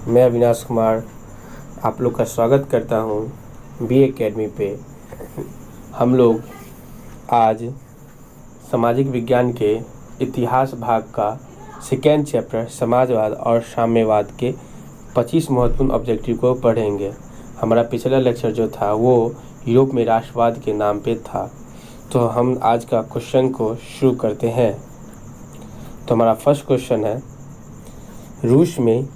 मैं अविनाश कुमार आप लोग का स्वागत करता हूँ बी एकेडमी पे। हम लोग आज सामाजिक विज्ञान के इतिहास भाग का सेकेंड चैप्टर समाजवाद और साम्यवाद के 25 महत्वपूर्ण ऑब्जेक्टिव को पढ़ेंगे। हमारा पिछला लेक्चर जो था वो यूरोप में राष्ट्रवाद के नाम पे था। तो हम आज का क्वेश्चन को शुरू करते हैं। तो हमारा फर्स्ट क्वेश्चन है, रूस में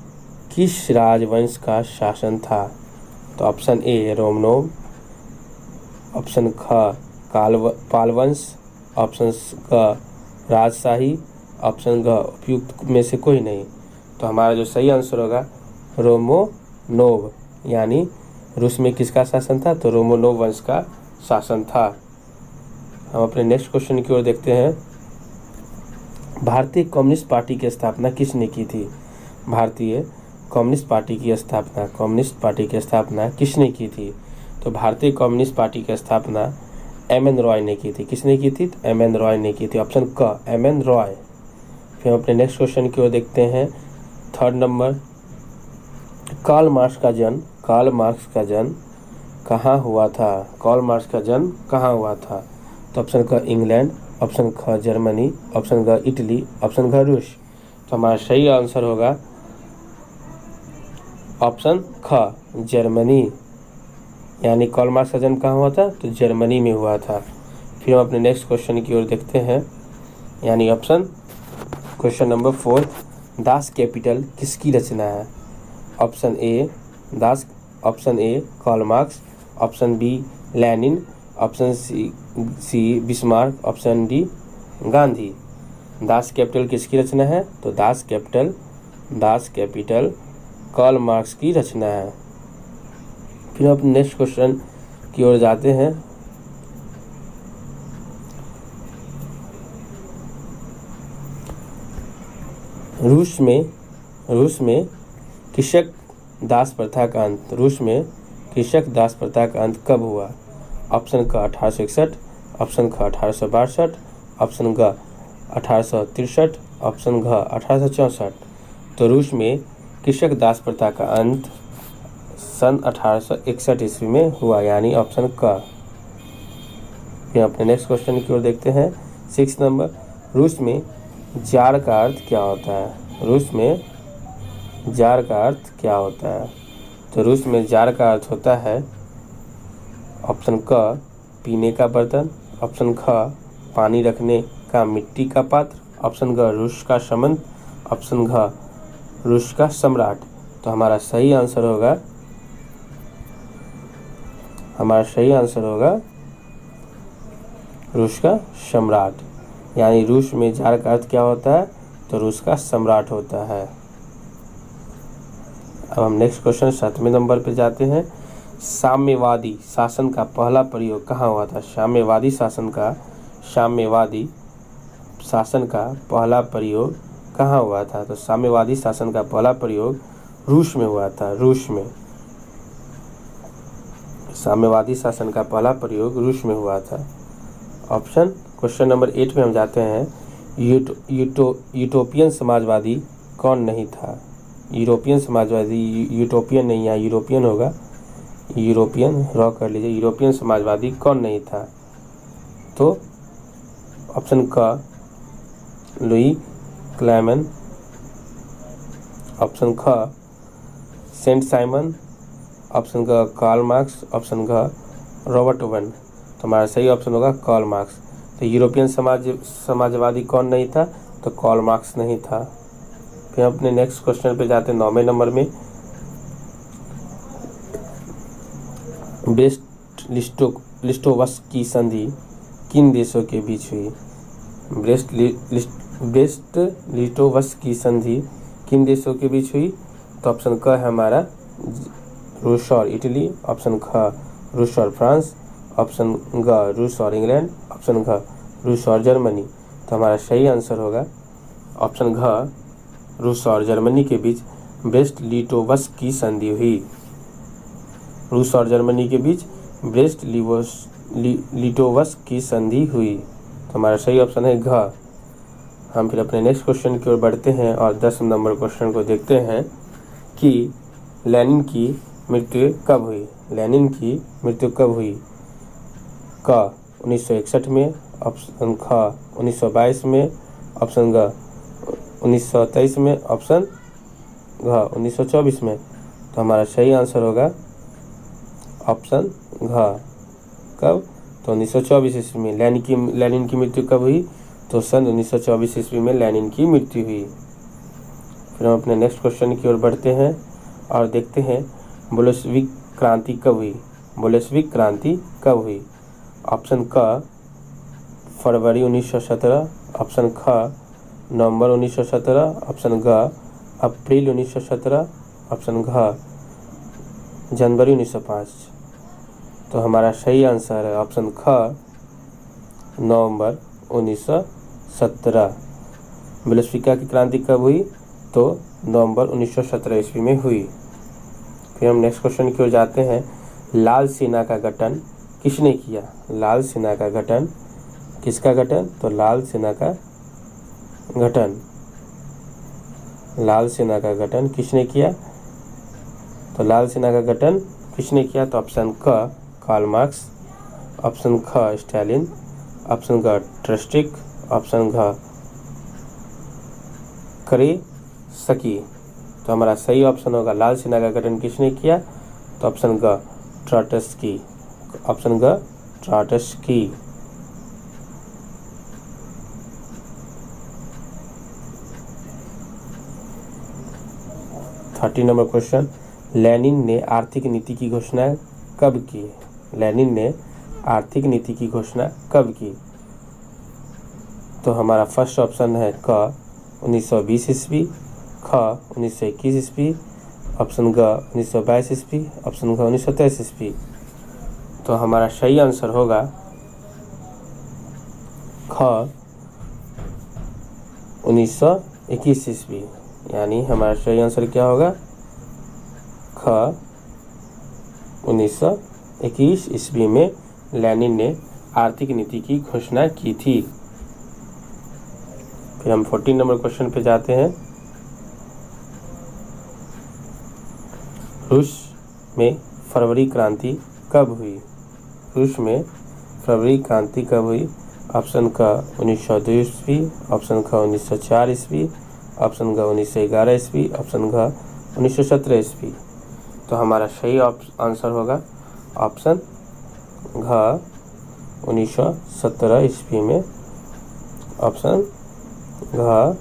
किस राजवंश का शासन था? तो ऑप्शन ए रोमनोव, ऑप्शन ख पाल वंश, ऑप्शन ग राजशाही, ऑप्शन ग उपयुक्त में से कोई नहीं। तो हमारा जो सही आंसर होगा रोमनोव, यानी रूस में किसका शासन था? तो रोमनोव वंश का शासन था। हम अपने नेक्स्ट क्वेश्चन की ओर देखते हैं। भारतीय कम्युनिस्ट पार्टी की स्थापना किसने की थी? भारतीय कम्युनिस्ट पार्टी की स्थापना किसने की थी? तो भारतीय कम्युनिस्ट पार्टी की स्थापना एम.एन. रॉय ने की थी। किसने की थी? एम.एन. रॉय ने की थी। ऑप्शन क एम.एन. रॉय। फिर हम अपने नेक्स्ट क्वेश्चन की ओर देखते हैं। थर्ड नंबर, कार्ल मार्क्स का जन्म कहाँ हुआ था? तो ऑप्शन क इंग्लैंड, ऑप्शन ख जर्मनी, ऑप्शन ग इटली, ऑप्शन घ रूस। तो हमारा सही आंसर होगा ऑप्शन ख जर्मनी, यानी कार्ल मार्क्स का जन्म कहाँ हुआ था? तो जर्मनी में हुआ था। फिर हम अपने नेक्स्ट क्वेश्चन की ओर देखते हैं, यानी क्वेश्चन नंबर 4, दास कैपिटल किसकी रचना है? Option A Karl Marx, option B Lenin, option C Bismarck, option D Gandhi. Das capital किसकी रचना है? तो दास कैपिटल कार्ल मार्क्स की रचना है। फिर हम अपने नेक्स्ट क्वेश्चन की ओर जाते हैं। रूस में कृषक दास प्रथा का अंत कब हुआ? ऑप्शन क 1861, ऑप्शन ख 1862, ऑप्शन ग 1863, ऑप्शन घ 1864। तो रूस में कृषक दास प्रथा का अंत सन 1861 ईस्वी में हुआ, यानी ऑप्शन क। फिर अपने नेक्स्ट क्वेश्चन की ओर देखते हैं। 6 नंबर, रूस में जार का अर्थ क्या होता है? तो रूस में जार का अर्थ होता है ऑप्शन क पीने का बर्तन, ऑप्शन ख पानी रखने का मिट्टी का पात्र, ऑप्शन ग रूस का संबंध, ऑप्शन घ रूस का सम्राट। तो हमारा सही आंसर होगा रूस का सम्राट, यानी रूस में जार का अर्थ क्या होता है? तो रूस का सम्राट होता है। अब हम नेक्स्ट क्वेश्चन 7वें नंबर पे जाते हैं। साम्यवादी शासन का पहला प्रयोग कहाँ हुआ था? साम्यवादी शासन का पहला प्रयोग कहाँ हुआ था? तो साम्यवादी शासन का पहला प्रयोग रूस में हुआ था। साम्यवादी शासन का पहला प्रयोग रूस में हुआ था। क्वेश्चन नंबर 8 में हम जाते हैं। यूटोपियन समाजवादी कौन नहीं था? यूरोपियन समाजवादी, यूटोपियन नहीं, यहाँ यूरोपियन होगा, यूरोपियन ड्रॉ कर लीजिए। यूरोपियन समाजवादी कौन नहीं था? तो ऑप्शन क लुई क्लेमेन, ऑप्शन ख सेंट साइमन, ऑप्शन ग कार्ल मार्क्स, ऑप्शन घ रॉबर्ट ओवन। तो हमारा सही ऑप्शन होगा कार्ल मार्क्स। तो यूरोपियन समाजवादी कौन नहीं था? तो कार्ल मार्क्स नहीं था। फिर अपने नेक्स्ट क्वेश्चन पे जाते हैं 9वें नंबर में। ब्रेस्ट लिस्टोवस्क की संधि किन देशों के बीच हुई? ब्रेस्ट लिस्टोवस्क की संधि किन देशों के बीच हुई? तो ऑप्शन क है हमारा रूस और इटली, ऑप्शन ख रूस और फ्रांस, ऑप्शन ग रूस और इंग्लैंड, ऑप्शन घ रूस और जर्मनी। तो हमारा सही आंसर होगा ऑप्शन घ रूस और जर्मनी के बीच ब्रेस्ट लिटोवस्क की संधि हुई। रूस और जर्मनी के बीच ब्रेस्ट लिटोवस्क की संधि हुई। तो हमारा सही ऑप्शन है घ। हम फिर अपने नेक्स्ट क्वेश्चन की ओर बढ़ते हैं और 10 नंबर क्वेश्चन को देखते हैं कि लेनिन की मृत्यु कब हुई? लेनिन की मृत्यु कब हुई? क 1961 में, ऑप्शन ख 1922 में, ऑप्शन ग 1923 में, ऑप्शन घ 1924 में। तो हमारा सही आंसर होगा ऑप्शन घ। कब? तो 1924 ईस्वी में। लेनिन की मृत्यु कब हुई? तो सन 1924 ईस्वी में लेनिन की मृत्यु हुई। फिर हम अपने नेक्स्ट क्वेश्चन की ओर बढ़ते हैं और देखते हैं बोल्शेविक क्रांति कब हुई? बोल्शेविक क्रांति कब हुई? ऑप्शन क फरवरी 1917, ऑप्शन ख नवंबर 1917, ऑप्शन ग अप्रैल 1917, ऑप्शन घ जनवरी 1905। तो हमारा सही आंसर है ऑप्शन ख नवंबर 1917। बोल्शेविक की क्रांति कब हुई? तो नवंबर 1917 ईस्वी में हुई। फिर हम नेक्स्ट क्वेश्चन की ओर जाते हैं। लाल सेना का गठन किसने किया? लाल सेना का गठन किसका गठन? तो लाल सेना का गठन, लाल सेना का गठन किसने किया? तो लाल सेना का गठन किसने किया? तो ऑप्शन क कार्ल मार्क्स, ऑप्शन ख स्टालिन, ऑप्शन ग ट्रस्टिक, ऑप्शन घ करेस्की। तो हमारा सही ऑप्शन होगा लाल सेना का गठन किसने किया? तो ऑप्शन ग ट्रॉट्स्की, ऑप्शन ग Trotsky. Thirty number question. Lenin ने आर्थिक नीति की घोषणा कब की? लेनिन ने आर्थिक नीति की घोषणा कब की? तो हमारा फर्स्ट ऑप्शन है क 1920 ईस्वी, ख 1921 ईस्वी, ऑप्शन ग 1922 ईस्वी, ऑप्शन घ 1923 ईस्वी। तो हमारा सही आंसर होगा ख 1921 ईस्वी। यानी हमारा सही आंसर क्या होगा? ख 1921 ईस्वी में लेनिन ने आर्थिक नीति की घोषणा की थी। फिर हम 14 नंबर क्वेश्चन पे जाते हैं। रूस में फरवरी क्रांति कब हुई? रूस में फरवरी क्रांति कब हुई? ऑप्शन क 1902 ईस्वी, ऑप्शन ख 1904 ईस्वी, ऑप्शन ग 1911 ईस्वी, ऑप्शन घ 1917 ईस्वी। तो हमारा सही आंसर होगा ऑप्शन घ 1917 ईस्वी में, ऑप्शन घ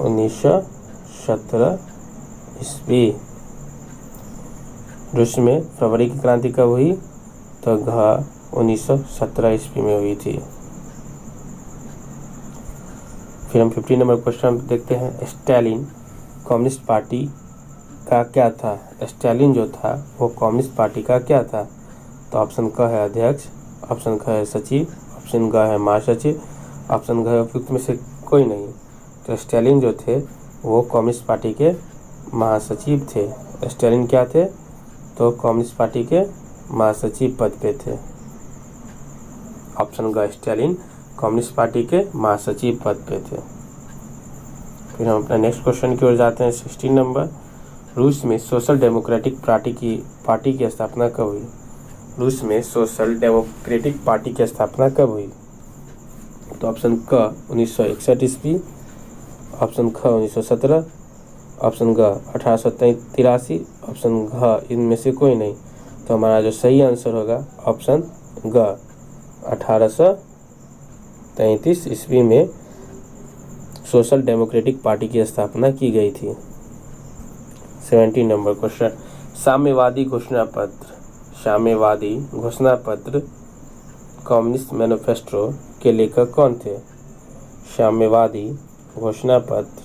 1917 ईस्वी। रूस में फरवरी की क्रांति कब हुई? तो घ 1917 ईस्वी में हुई थी। फिर हम 15 नंबर क्वेश्चन देखते हैं। स्टालिन कम्युनिस्ट पार्टी का क्या था? स्टालिन जो था वो कम्युनिस्ट पार्टी का क्या था? तो ऑप्शन क है अध्यक्ष, ऑप्शन ख है सचिव, ऑप्शन ग है महासचिव, ऑप्शन घ उपयुक्त में से कोई नहीं। तो स्टालिन जो थे वो कम्युनिस्ट पार्टी के महासचिव थे। स्टालिन क्या थे? तो कम्युनिस्ट पार्टी के महासचिव पद पे थे। ऑप्शन ग स्टालिन कम्युनिस्ट पार्टी के महासचिव पद पे थे। फिर हम अपना नेक्स्ट क्वेश्चन की ओर जाते हैं। 16 नंबर। रूस में सोशल डेमोक्रेटिक पार्टी की स्थापना कब हुई? रूस में सोशल डेमोक्रेटिक पार्टी की स्थापना कब हुई? तो ऑप्शन क 1961 ईस्वी, ऑप्शन ख 1917, ऑप्शन ग 1883, ऑप्शन घ इनमें से कोई नहीं। तो हमारा जो सही आंसर होगा ऑप्शन ग 1833 ईस्वी में सोशल डेमोक्रेटिक पार्टी की स्थापना की गई थी। 17 नंबर क्वेश्चन। साम्यवादी घोषणा पत्र कम्युनिस्ट मैनिफेस्टो के लेखक कौन थे? साम्यवादी घोषणा पत्र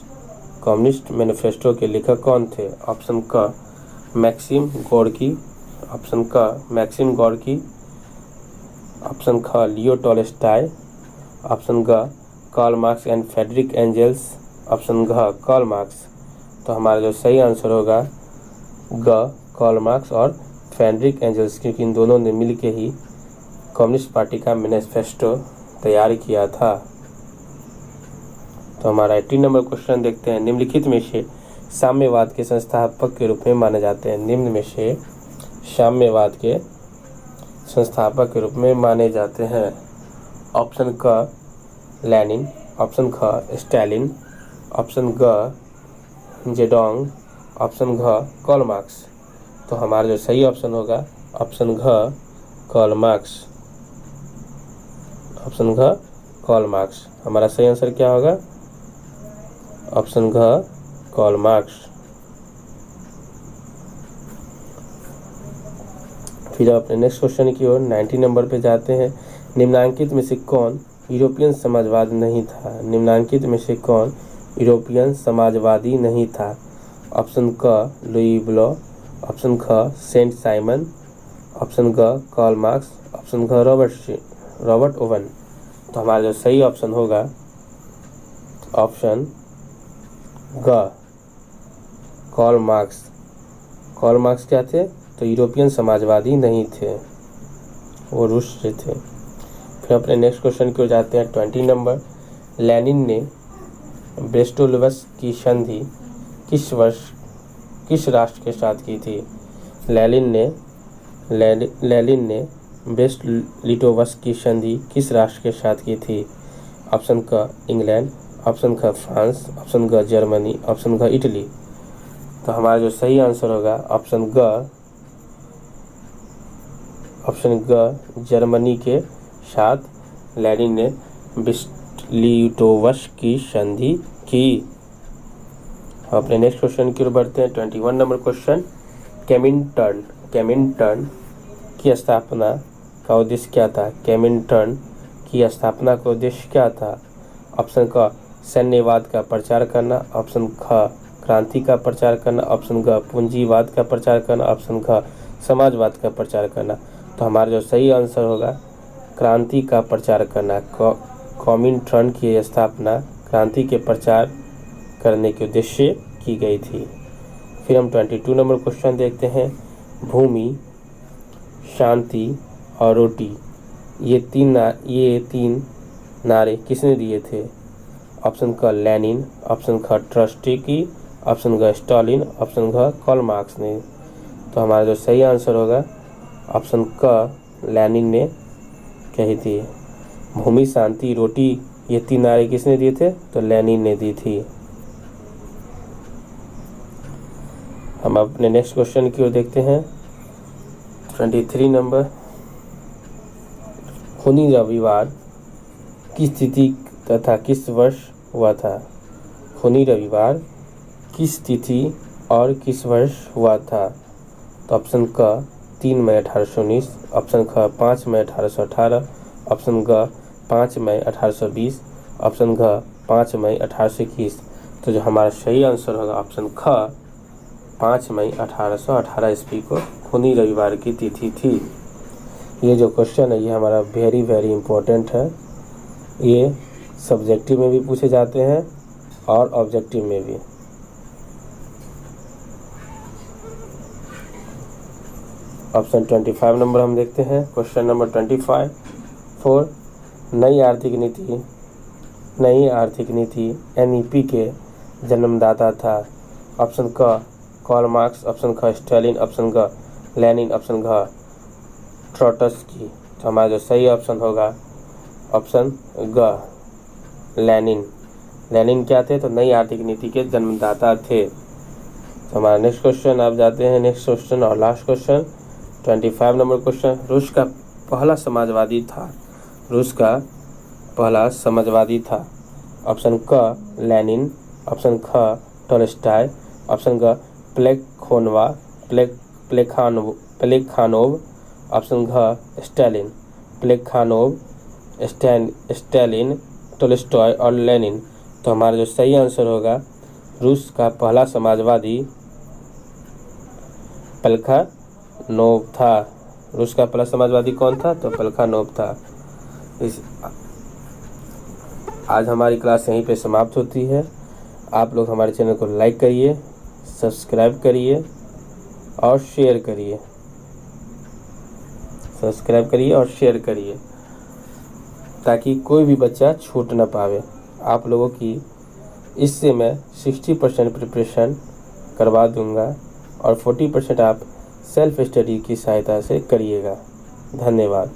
कम्युनिस्ट मैनिफेस्टो के लेखक कौन थे? ऑप्शन क मैक्सिम गोर्की, ऑप्शन क मैक्सिम गोर्की, ऑप्शन ख लियो टॉलस्टॉय, ऑप्शन ग Karl Marx and Friedrich Engels, option घ कार्ल मार्क्स। तो हमारा जो सही आंसर होगा ग कार्ल मार्क्स और फ्रेडरिक एंजल्स, क्योंकि इन दोनों ने मिलकर ही कम्युनिस्ट पार्टी का मैनिफेस्टो तैयार किया था। तो हमारा 18 नंबर क्वेश्चन देखते हैं। निम्नलिखित में से साम्यवाद के संस्थापक के रूप में माने जाते हैं? निम्न में से साम्यवाद के संस्थापक के रूप में माने जाते हैं? ऑप्शन क लेनिन, ऑप्शन ख स्टालिन, ऑप्शन ग जेडोंग, ऑप्शन घ कार्ल मार्क्स। तो हमारा जो सही ऑप्शन होगा ऑप्शन घ कार्ल मार्क्स। ऑप्शन घ कार्ल मार्क्स हमारा सही आंसर क्या होगा? ऑप्शन घ कार्ल मार्क्स। फिर अपने नेक्स्ट क्वेश्चन की ओर 90 नंबर पे जाते हैं। निम्नांकित में से कौन यूरोपियन समाजवाद नहीं था? निम्नांकित में से कौन यूरोपियन समाजवादी नहीं था? ऑप्शन क लुई ब्लो, ऑप्शन ख सेंट साइमन, ऑप्शन ग कार्ल मार्क्स, ऑप्शन घ रॉबर्ट ओवन। तो हमारा जो सही ऑप्शन होगा ऑप्शन ग कार्ल मार्क्स। कार्ल मार्क्स क्या थे? तो यूरोपियन समाजवादी नहीं थे, वो रूस से थे। फिर अपने नेक्स्ट क्वेश्चन की ओर जाते हैं 20 नंबर। लेनिन ने ब्रेस्ट-लिटोव्स्क की संधि किस वर्ष किस राष्ट्र के साथ की थी? लेनिन ने ब्रेस्ट-लिटोव्स्क की संधि किस राष्ट्र के साथ की थी? ऑप्शन क इंग्लैंड, ऑप्शन ख फ्रांस, ऑप्शन ग जर्मनी, ऑप्शन घ इटली। तो हमारा जो सही आंसर होगा ऑप्शन ग जर्मनी के साथ लेनिन ने ब्रेस्ट-लिटोव्स्क की संधि की। अपने नेक्स्ट क्वेश्चन की ओर बढ़ते हैं 21 नंबर क्वेश्चन। केमिंटन की स्थापना का उद्देश्य क्या था? केमिंटन की स्थापना का उद्देश्य क्या था? ऑप्शन क सैन्यवाद का प्रचार करना, ऑप्शन ख क्रांति का प्रचार करना, ऑप्शन ग पूंजीवाद का प्रचार करना, ऑप्शन ख समाजवाद का प्रचार करना। तो हमारा जो सही आंसर होगा क्रांति का प्रचार करना। कॉमिंटर्न की स्थापना क्रांति के प्रचार करने के उद्देश्य की गई थी। फिर हम 22 नंबर क्वेश्चन देखते हैं। भूमि, शांति और रोटी ये तीन नारे किसने दिए थे? ऑप्शन क लेनिन, ऑप्शन ख ट्रॉट्स्की, ऑप्शन ग स्टालिन, ऑप्शन घ कार्ल मार्क्स ने। तो हमारा जो सही आंसर होगा ऑप्शन क लेनिन ने कही थी। भूमि, शांति, रोटी ये तीन नारे किसने दिए थे? तो लेनिन ने दी थी। हम अपने नेक्स्ट क्वेश्चन की ओर देखते हैं 23 नंबर। खूनी रविवार किस तिथि तथा किस वर्ष हुआ था? खूनी रविवार किस तिथि और किस वर्ष हुआ था? तो ऑप्शन क 3 मई 1819, ऑप्शन ख 5 मई 1818, ऑप्शन ग 5 मई 1820, ऑप्शन घ 5 मई 1821। तो जो हमारा सही आंसर होगा ऑप्शन ख 5 मई 1818 ईस्वी को खूनी रविवार की तिथि थी। ये जो क्वेश्चन है ये हमारा वेरी वेरी इम्पोर्टेंट है। ये सब्जेक्टिव में भी पूछे जाते हैं और ऑब्जेक्टिव में भी। ऑप्शन 25 नंबर हम देखते हैं। क्वेश्चन नंबर 25 4 नई आर्थिक नीति NEP के जन्मदाता था। ऑप्शन क कार्ल मार्क्स, ऑप्शन ख स्टालिन, ऑप्शन ग लेनिन, ऑप्शन घ ट्रॉट्स्की। तो हमारा जो सही ऑप्शन होगा ऑप्शन ग लेनिन। लेनिन क्या थे? तो नई आर्थिक नीति के जन्मदाता थे। तो हमारा नेक्स्ट क्वेश्चन आप जाते हैं नेक्स्ट क्वेश्चन और लास्ट क्वेश्चन 25 नंबर क्वेश्चन। रूस का पहला समाजवादी था। ऑप्शन क लेनिन, ऑप्शन ख टॉलस्टॉय, ऑप्शन ग प्लेखानोव, ऑप्शन घ स्टालिन, टॉलस्टॉय और लेनिन। तो हमारा जो सही आंसर होगा रूस का पहला समाजवादी प्लेखानोव था। रूस का पहला समाजवादी कौन था? तो प्लेखानोव था। आज हमारी क्लास यहीं पे समाप्त होती है। आप लोग हमारे चैनल को लाइक करिए, सब्सक्राइब करिए और शेयर करिए ताकि कोई भी बच्चा छूट ना पावे। आप लोगों की इससे मैं 60% प्रिपरेशन करवा दूंगा और 40% आप सेल्फ स्टडी की सहायता से करिएगा। धन्यवाद।